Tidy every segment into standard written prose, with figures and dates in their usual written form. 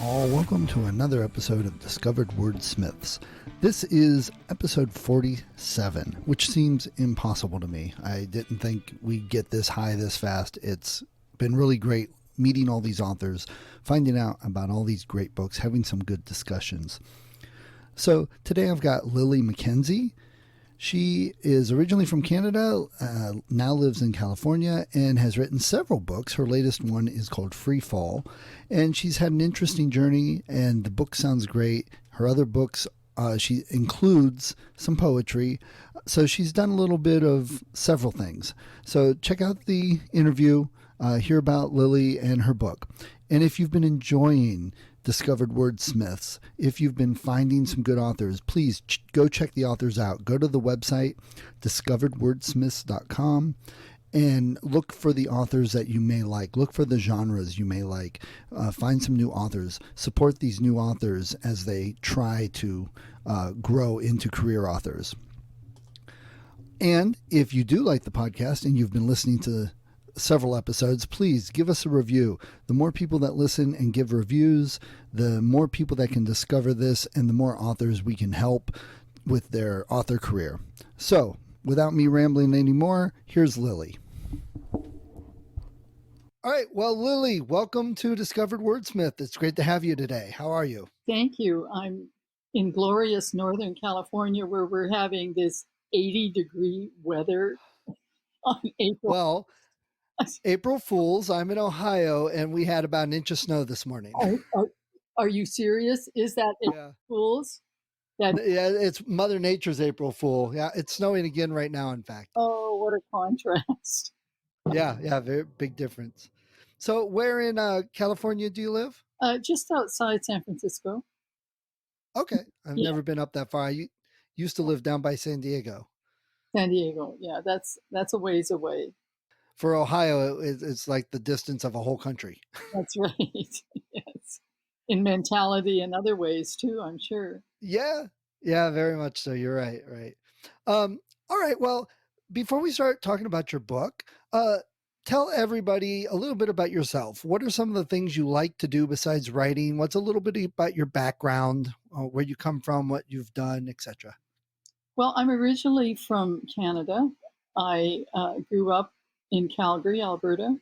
all, welcome to another episode of Discovered Wordsmiths. This is episode 47, which seems impossible to me. I didn't think we'd get this high this fast. It's been really great meeting all these authors, finding out about all these great books, having some good discussions. So today I've got Lily Mackenzie. She is originally from Canada, now lives in California, and has written several books. Her latest one is called Freefall, and she's had an interesting journey, and the book sounds great. Her other books, she includes some poetry, so she's done a little bit of several things. So check out the interview, hear about Lily and her book. And if you've been enjoying Discovered Wordsmiths, if you've been finding some good authors, please go check the authors out. Go to the website, discoveredwordsmiths.com, and look for the authors that you may like. Look for the genres you may like. Find some new authors. Support these new authors as they try to grow into career authors. And if you do like the podcast and you've been listening to several episodes, please give us a review. The more people that listen and give reviews, the more people that can discover this and the more authors we can help with their author career. So without me rambling anymore, here's Lily. All right. Well, Lily, welcome to Discovered Wordsmith. It's great to have you today. How are you? Thank you. I'm in glorious Northern California where we're having this 80-degree weather on April. Well, April Fools. I'm in Ohio, and we had about an inch of snow this morning. Are you serious? Is that April Fools? Yeah, it's Mother Nature's April Fool. Yeah, it's snowing again right now, in fact. Oh, what a contrast. Yeah, very big difference. So where in California do you live? Just outside San Francisco. Okay. I've never been up that far. I used to live down by San Diego. San Diego, yeah, that's a ways away. For Ohio, it's like the distance of a whole country. That's right. Yes. In mentality and other ways too, I'm sure. Yeah, very much so. You're right. All right. Well, before we start talking about your book, tell everybody a little bit about yourself. What are some of the things you like to do besides writing? What's a little bit about your background, where you come from, what you've done, etc.? Well, I'm originally from Canada. I grew up in Calgary, Alberta.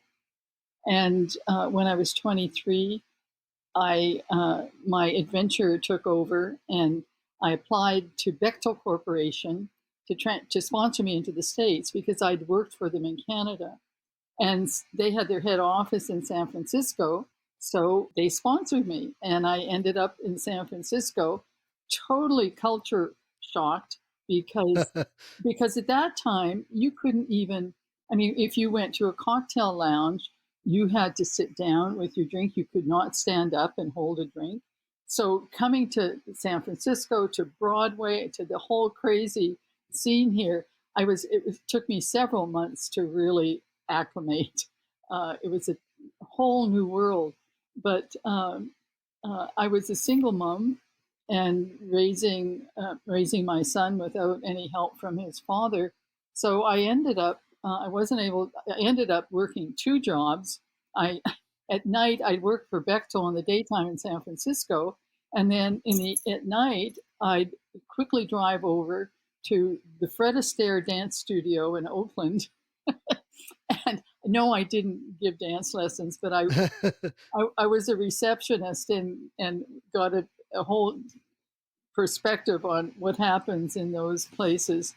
And when I was 23, my adventure took over, and I applied to Bechtel Corporation to sponsor me into the States because I'd worked for them in Canada. And they had their head office in San Francisco, so they sponsored me. And I ended up in San Francisco, totally culture shocked because at that time, you couldn't even, if you went to a cocktail lounge, you had to sit down with your drink. You could not stand up and hold a drink. So coming to San Francisco, to Broadway, to the whole crazy scene here, it took me several months to really acclimate. It was a whole new world. But I was a single mom and raising my son without any help from his father. So I ended up working two jobs. At night, I'd work for Bechtel in the daytime in San Francisco. And then at night, I'd quickly drive over to the Fred Astaire dance studio in Oakland. And no, I didn't give dance lessons, but I was a receptionist and got a whole perspective on what happens in those places.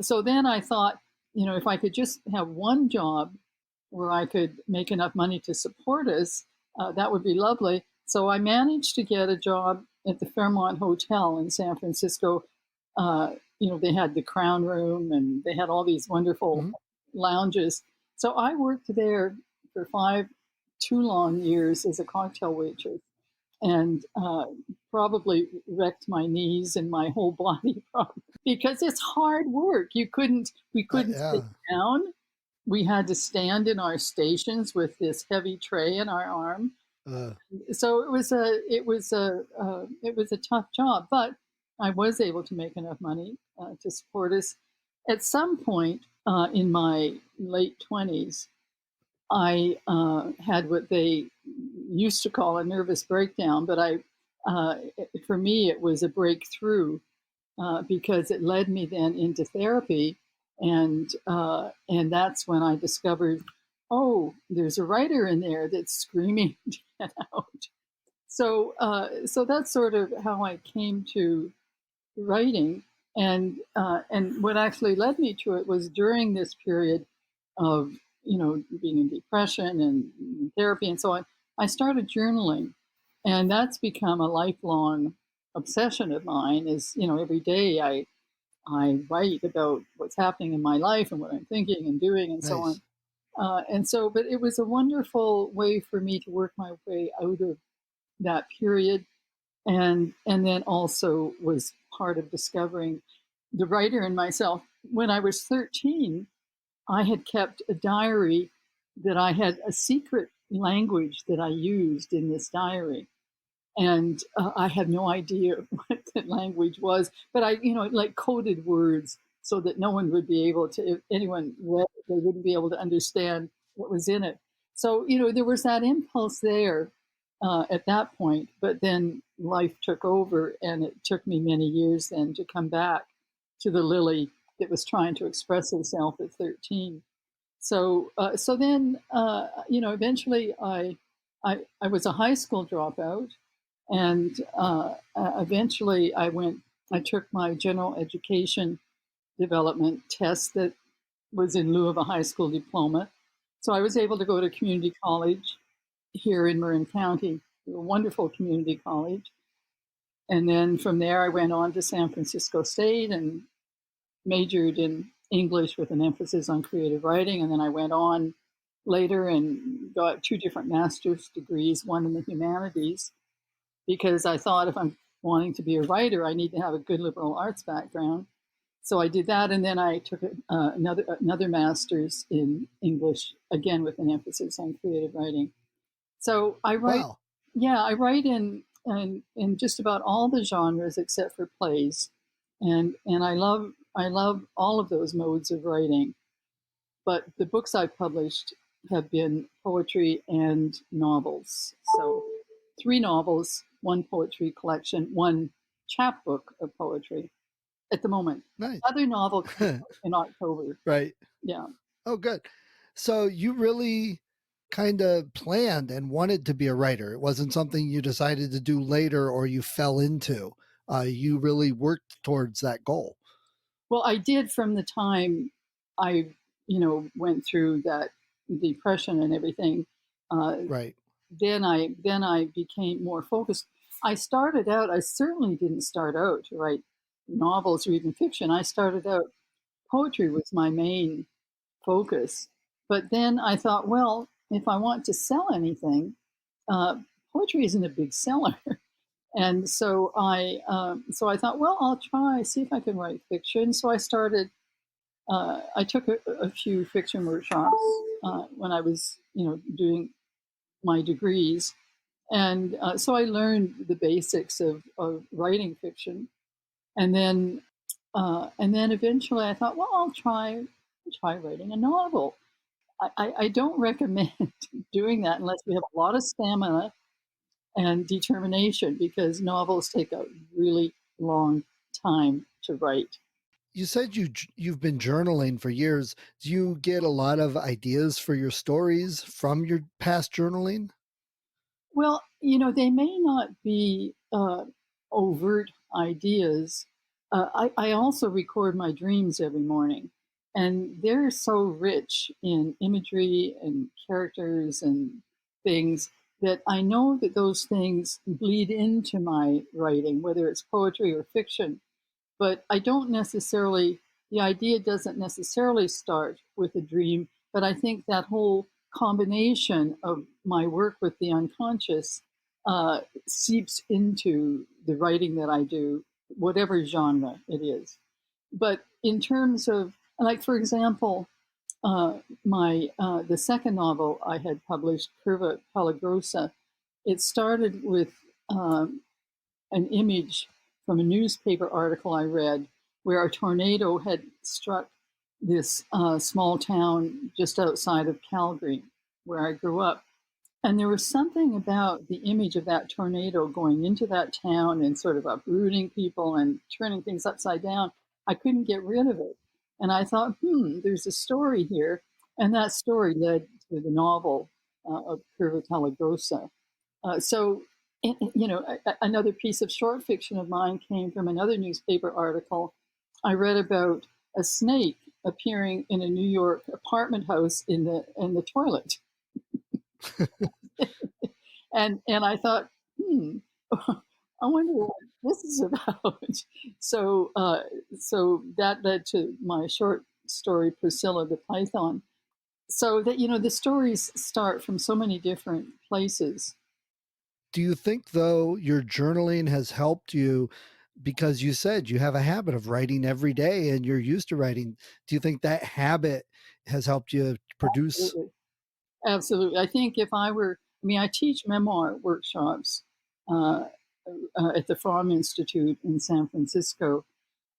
So then I thought, if I could just have one job where I could make enough money to support us, that would be lovely. So I managed to get a job at the Fairmont Hotel in San Francisco. They had the Crown Room and they had all these wonderful lounges. So I worked there for 5 too long years as a cocktail waitress, and probably wrecked my knees and my whole body because it's hard work. We couldn't sit down. We had to stand in our stations with this heavy tray in our arm. So it was a tough job, but I was able to make enough money to support us. At some point in my late 20s, I had what they used to call a nervous breakdown, but for me, it was a breakthrough because it led me then into therapy, and that's when I discovered, oh, there's a writer in there that's screaming to get out. So that's sort of how I came to writing, and what actually led me to it was during this period of being in depression and therapy and so on. I started journaling, and that's become a lifelong obsession of mine. Is every day I write about what's happening in my life and what I'm thinking and doing and so Nice. on. But it was a wonderful way for me to work my way out of that period, and then also was part of discovering the writer in myself. When I was 13, I had kept a diary that I had a secret language that I used in this diary. And I had no idea what the language was, but like coded words so that no one would be able to, if anyone read it, they wouldn't be able to understand what was in it. So, there was that impulse there at that point, but then life took over, and it took me many years then to come back to the Lily that was trying to express herself at 13. So then, eventually I was a high school dropout, and eventually I took my general education development test that was in lieu of a high school diploma. So I was able to go to community college here in Marin County, a wonderful community college. And then from there, I went on to San Francisco State and majored in English with an emphasis on creative writing. And then I went on later and got 2 different master's degrees, one in the humanities, because I thought if I'm wanting to be a writer, I need to have a good liberal arts background. So I did that, and then I took another master's in English, again with an emphasis on creative writing. So I write, Wow. yeah, I write in just about all the genres except for plays, and I love all of those modes of writing. But the books I've published have been poetry and novels. So 3 novels, 1 poetry collection, 1 chapbook of poetry at the moment. Nice. Other novel comes out in October. Right. Yeah. Oh, good. So you really kind of planned and wanted to be a writer. It wasn't something you decided to do later or you fell into. You really worked towards that goal. Well, I did from the time I, went through that depression and everything. Uh, Right. then I became more focused. I started out. I certainly didn't start out to write novels or even fiction. I started out, poetry was my main focus. But then I thought, well, if I want to sell anything, uh, poetry isn't a big seller. And so I thought, well, I'll try, see if I can write fiction. So I started. I took a few fiction workshops when I was, doing my degrees, and so I learned the basics of writing fiction. And then eventually I thought, well, I'll try writing a novel. I don't recommend doing that unless you have a lot of stamina and determination, because novels take a really long time to write. You said you've been journaling for years. Do you get a lot of ideas for your stories from your past journaling? Well, they may not be overt ideas. I also record my dreams every morning, and they're so rich in imagery and characters and things that I know that those things bleed into my writing, whether it's poetry or fiction. But I don't necessarily, the idea doesn't necessarily start with a dream, but I think that whole combination of my work with the unconscious seeps into the writing that I do, whatever genre it is. But in terms of, like, for example, my the second novel I had published, Curva Pelagrosa, it started with an image from a newspaper article I read where a tornado had struck this small town just outside of Calgary, where I grew up. And there was something about the image of that tornado going into that town and sort of uprooting people and turning things upside down. I couldn't get rid of it. And I thought, there's a story here. And that story led to the novel of Curva Telegrosa. So, another piece of short fiction of mine came from another newspaper article. I read about a snake appearing in a New York apartment house in the toilet. and I thought, I wonder what this is about. So that led to my short story, Priscilla the Python. So that, the stories start from so many different places. Do you think, though, your journaling has helped you, because you said you have a habit of writing every day and you're used to writing? Do you think that habit has helped you produce? Absolutely. Absolutely. I think I teach memoir workshops at the Farm Institute in San Francisco.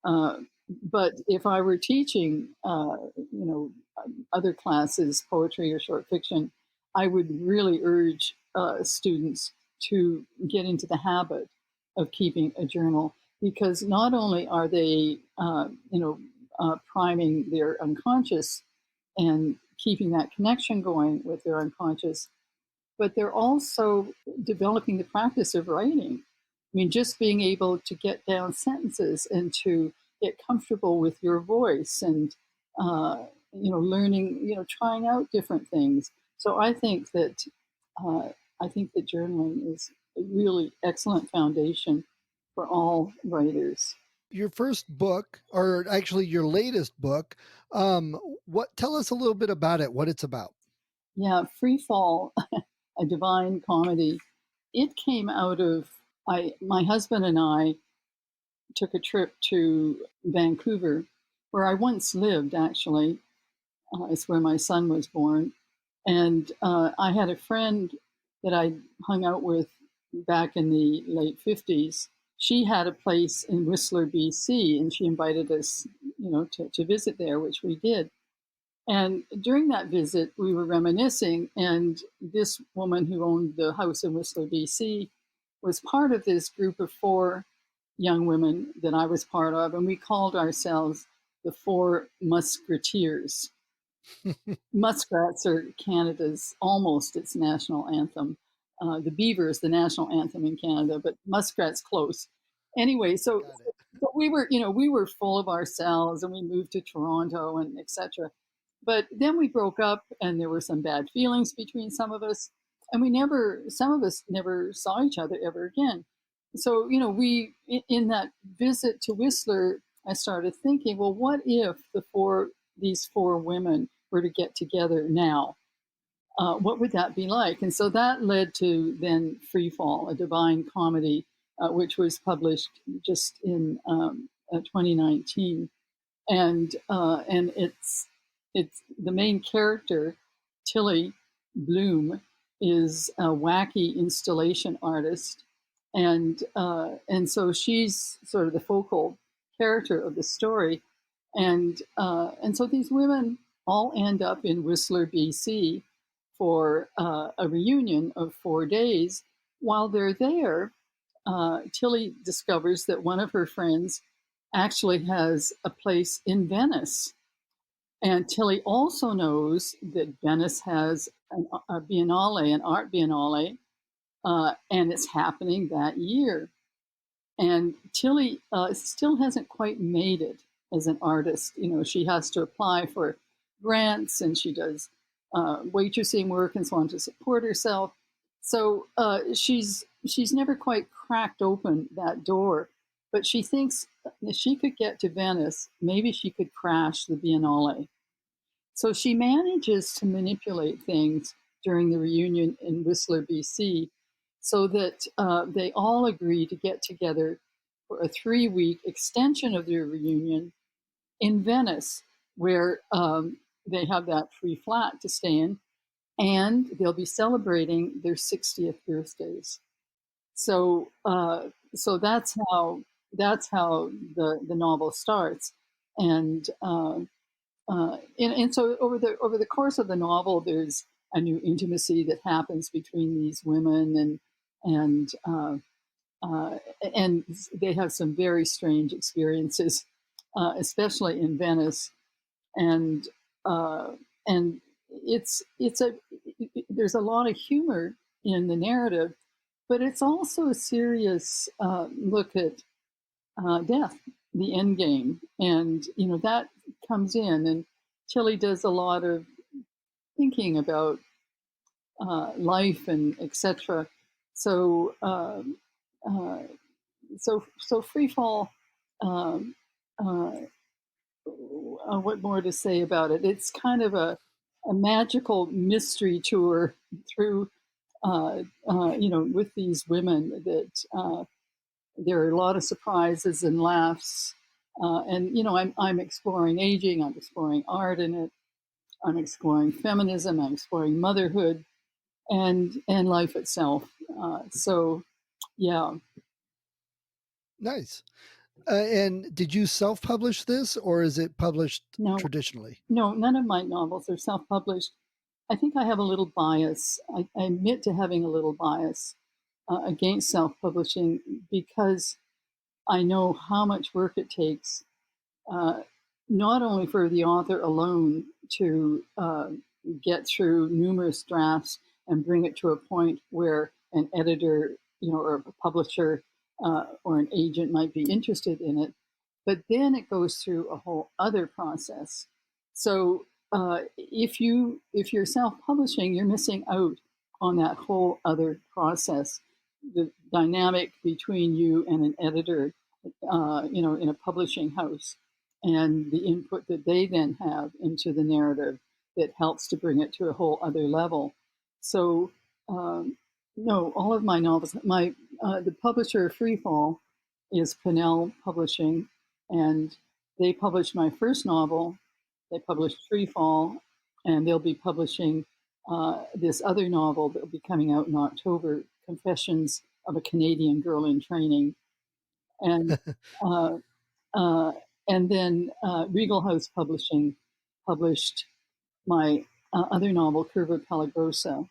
But if I were teaching, other classes, poetry or short fiction, I would really urge students to get into the habit of keeping a journal, because not only are they, priming their unconscious and keeping that connection going with their unconscious, but they're also developing the practice of writing. I mean, just being able to get down sentences and to get comfortable with your voice and, learning, trying out different things. So I think that journaling is a really excellent foundation for all writers. Your first book, or actually your latest book, tell us a little bit about it, what it's about. Yeah, Freefall, a divine comedy. It came out of my husband and I took a trip to Vancouver, where I once lived. Actually, it's where my son was born, and I had a friend that I hung out with back in the late 50s. She had a place in Whistler, BC, and she invited us, to visit there, which we did. And during that visit, we were reminiscing, and this woman who owned the house in Whistler, BC, was part of this group of 4 young women that I was part of, and we called ourselves the 4 Musketeers. Muskrats are Canada's almost its national anthem. The beaver is the national anthem in Canada, but muskrat's close. Anyway, so we were full of ourselves, and we moved to Toronto and etc. But then we broke up, and there were some bad feelings between some of us, and some of us never saw each other ever again. So, we, in that visit to Whistler, I started thinking, well, what if these 4 women were to get together now? What would that be like? And so that led to then Freefall, a divine comedy, which was published just in 2019. And it's the main character, Tilly Bloom, is a wacky installation artist, and so she's sort of the focal character of the story, and so these women all end up in Whistler, BC, for a reunion of 4 days. While they're there, Tilly discovers that one of her friends actually has a place in Venice. And Tilly also knows that Venice has a biennale, an art biennale, and it's happening that year. And Tilly still hasn't quite made it as an artist. She has to apply for grants, and she does waitressing work and so on to support herself. So she's never quite cracked open that door. But she thinks if she could get to Venice, maybe she could crash the Biennale. So she manages to manipulate things during the reunion in Whistler, BC, so that they all agree to get together for a 3-week extension of their reunion in Venice, where they have that free flat to stay in, and they'll be celebrating their 60th birthdays. So that's how the novel starts, and so over the course of the novel, there's a new intimacy that happens between these women, and uh, and they have some very strange experiences, especially in Venice, and and it's a there's a lot of humor in the narrative, but it's also a serious look at death, the end game, and that comes in, and Tilly does a lot of thinking about life and etc. So uh, so Freefall. Um, uh, what more to say about it? It's kind of a magical mystery tour through, with these women that there are a lot of surprises and laughs. And I'm exploring aging, I'm exploring art in it, I'm exploring feminism, I'm exploring motherhood, and life itself. So, yeah. Nice. And did you self-publish this, or is it published No, traditionally? no, none of my novels are self-published. I think I have a little bias. I admit to having a little bias against self-publishing because I know how much work it takes, uh, not only for the author alone to get through numerous drafts and bring it to a point where an editor, or a publisher or an agent might be interested in it, but then it goes through a whole other process. So if you're self-publishing, you're missing out on that whole other process, the dynamic between you and an editor, in a publishing house, and the input that they then have into the narrative that helps to bring it to a whole other level. So, no, all of my novels, the publisher of Freefall is Pinnell Publishing, and they published my first novel. They published Freefall, and they'll be publishing this other novel that will be coming out in October, Confessions of a Canadian Girl in Training. And uh, uh, and then Regal House Publishing published my other novel, Curva Pelagrosa.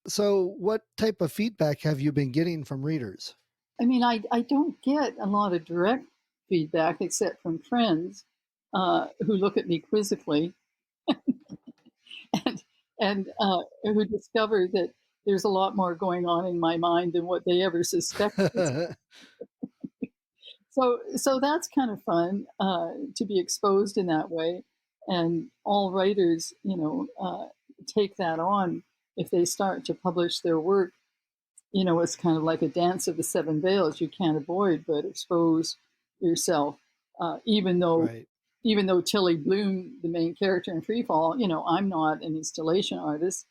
So, what type of feedback have you been getting from readers? I mean, I don't get a lot of direct feedback except from friends who look at me quizzically and who discover that there's a lot more going on in my mind than what they ever suspected. So that's kind of fun to be exposed in that way, and all writers, take that on if they start to publish their work. It's kind of like a dance of the seven veils. You can't avoid but expose yourself, even though Right. even though Tilly Bloom, the main character in Freefall, I'm not an installation artist,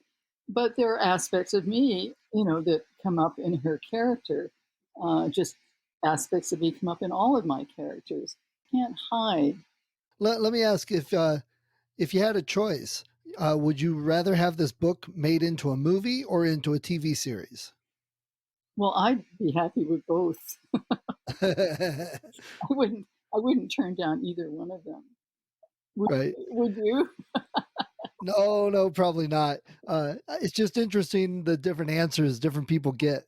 but there are aspects of me, that come up in her character. Just aspects of me come up in all of my characters. Can't hide. Let me ask if you had a choice, would you rather have this book made into a movie or into a TV series? Well, I'd be happy with both. I wouldn't turn down either one of them. Would, Right. would you? No, probably not. It's just interesting the different answers different people get.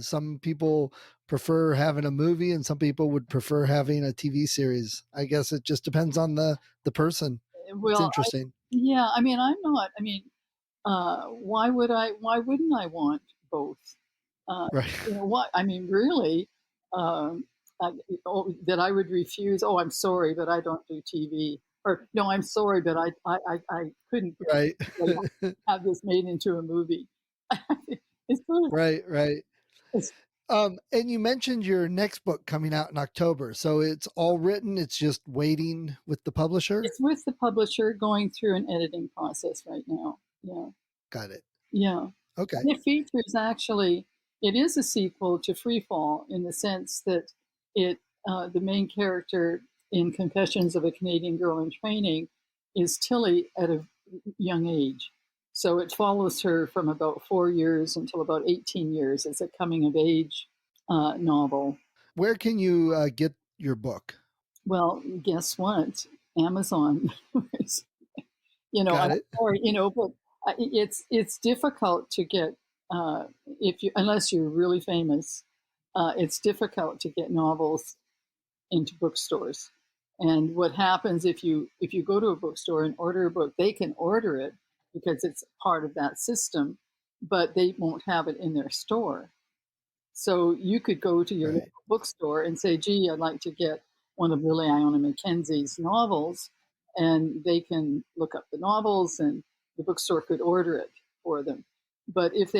Some people prefer having a movie, and some people would prefer having a TV series. I guess it just depends on the person. It's Well, interesting. yeah. I mean, I'm not. I mean, why would I? Why wouldn't I want both? Right. What? I mean, really? Um, that I would refuse. Oh, I'm sorry, but I don't do TV. Or no, I'm sorry, but I couldn't Right. have this made into a movie. It's sort of, Right. it's, And you mentioned your next book coming out in October. So it's all written, it's just waiting with the publisher? it's with the publisher going through an editing process right now. Yeah, Got it. yeah. Okay. And it features actually, it is a sequel to Freefall in the sense that the main character in Confessions of a Canadian Girl in Training is Tilly at a young age. So it follows her from about 4 years until about 18 years. It's a coming of age novel. Where can you get your book? Well, guess what? Amazon. I'm Got it. sorry, but It's difficult to get if you unless you're really famous. It's difficult to get novels into bookstores. And what happens if you go to a bookstore and order a book, they can order it because it's part of that system, but they won't have it in their store. So you could go to your Right. local bookstore and say, "Gee, I'd like to get one of Liliana Mackenzie's novels," and they can look up the novels, and the bookstore could order it for them. But if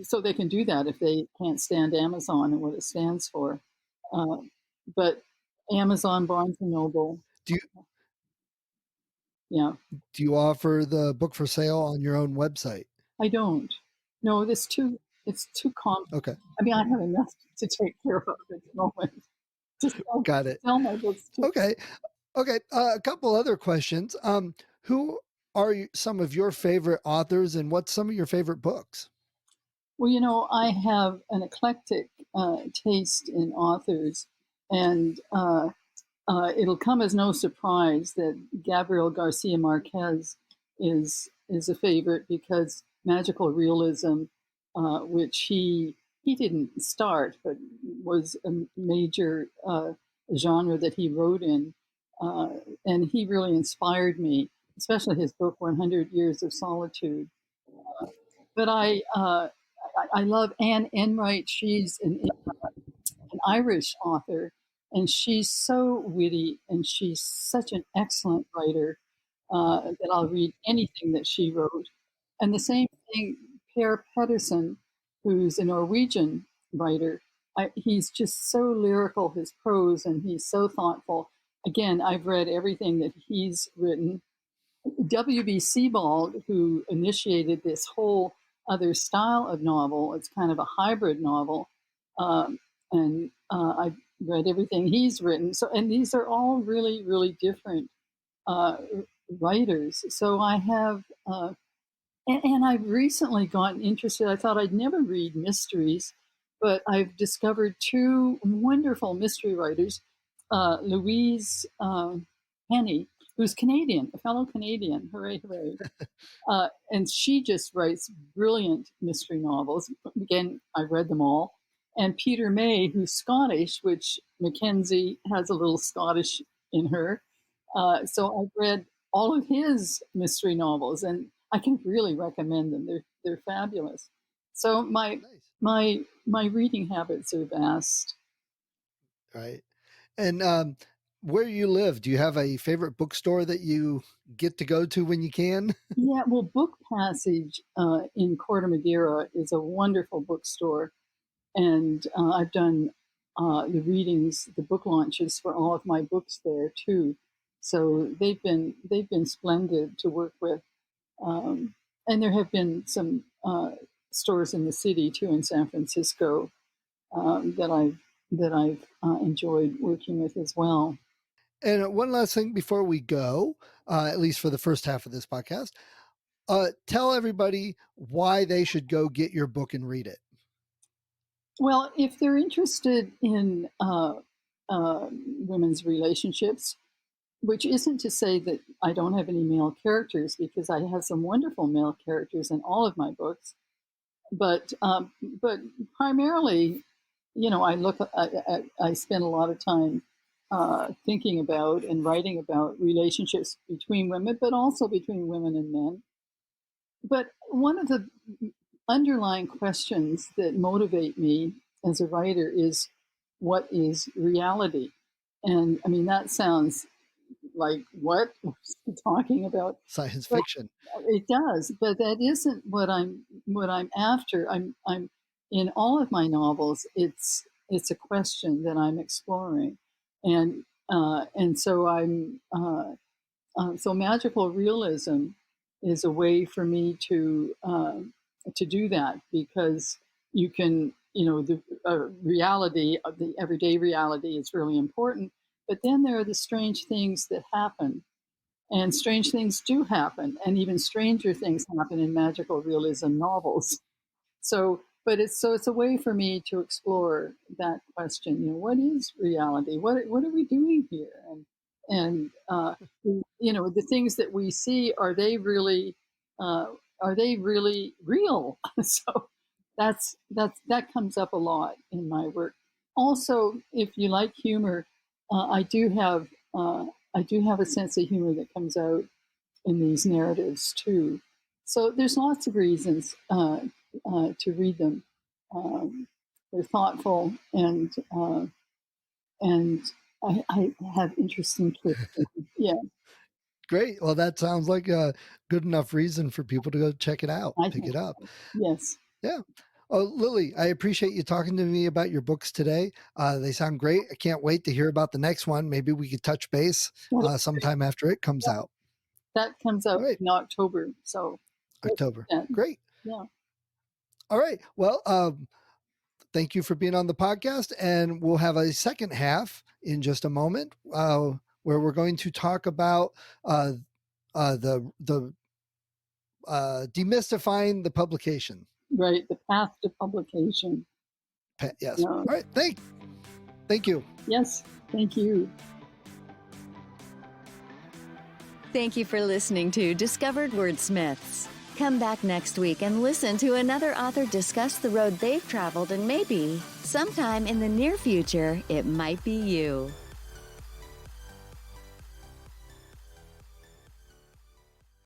so, they can do that if they can't stand Amazon and what it stands for. Uh, but Amazon, Barnes and Noble, Do you yeah, do you offer the book for sale on your own website? I don't. No, it's too complex. Okay. I mean, I have enough to take care of at the moment Got to it. sell my books too. Okay. Okay. A couple other questions. Who are some of your favorite authors, and what's some of your favorite books? Well, I have an eclectic taste in authors, and it'll come as no surprise that Gabriel Garcia Marquez is a favorite because magical realism, which he didn't start, but was a major genre that he wrote in, and he really inspired me, especially his book 100 Years of Solitude. But I love Anne Enright. She's an Irish author, and she's so witty and she's such an excellent writer that I'll read anything that she wrote. And the same thing, Per Pedersen, who's a Norwegian writer. He's just so lyrical, his prose, and he's so thoughtful. Again, I've read everything that he's written. W.B. Sebald, who initiated this whole other style of novel, it's kind of a hybrid novel, and I've read everything he's written. So, and these are all really, really different uh, writers. So I have, and I've recently gotten interested. I thought I'd never read mysteries, but I've discovered two wonderful mystery writers, Louise Penny, who's Canadian, a fellow Canadian. Hooray, hooray. And she just writes brilliant mystery novels. Again, I've read them all. And Peter May, who's Scottish, which Mackenzie has a little Scottish in her. So I've read all of his mystery novels, and I can really recommend them. They're fabulous. So Nice. my reading habits are vast. Right. And where you live, do you have a favorite bookstore that you get to go to when you can? Yeah, well, Book Passage in Corte Madera is a wonderful bookstore, and I've done the readings, the book launches for all of my books there too. So they've been splendid to work with, and there have been some stores in the city too in San Francisco that I've enjoyed working with as well. And one last thing before we go, at least for the first half of this podcast, tell everybody why they should go get your book and read it. Well, if they're interested in women's relationships, which isn't to say that I don't have any male characters, because I have some wonderful male characters in all of my books. But primarily, I spend a lot of time thinking about and writing about relationships between women, but also between women and men. But one of the underlying questions that motivate me as a writer is, what is reality? And I mean, that sounds like, what are you talking about? Science But fiction. it does, but that isn't what I'm after. I'm in all of my novels. It's a question that I'm exploring, and so so magical realism is a way for me to do that, because you can, the reality of the everyday reality is really important, but then there are the strange things that happen, and strange things do happen, and even stranger things happen in magical realism novels. So it's a way for me to explore that question. What is reality? What are we doing here? And the things that we see, are they really are they really real? So that comes up a lot in my work. Also, if you like humor, I do have a sense of humor that comes out in these narratives too. So there's lots of reasons to read them. They're thoughtful, and I have interesting twists. Yeah, Great. Well, that sounds like a good enough reason for people to go check it out, I pick think it up. so. Yes. Yeah. Oh, Lily, I appreciate you talking to me about your books today. They sound great. I can't wait to hear about the next one. Maybe we could touch base sometime after it comes out. That comes All out right. in October. So October. yeah. Great. Yeah. All right. Well, thank you for being on the podcast. And we'll have a second half in just a moment where we're going to talk about the demystifying the publication. Right. The path to publication. Yes. All right. Thank you. Yes. Thank you. Thank you for listening to Discovered Wordsmiths. Come back next week and listen to another author discuss the road they've traveled, and maybe, sometime in the near future, it might be you.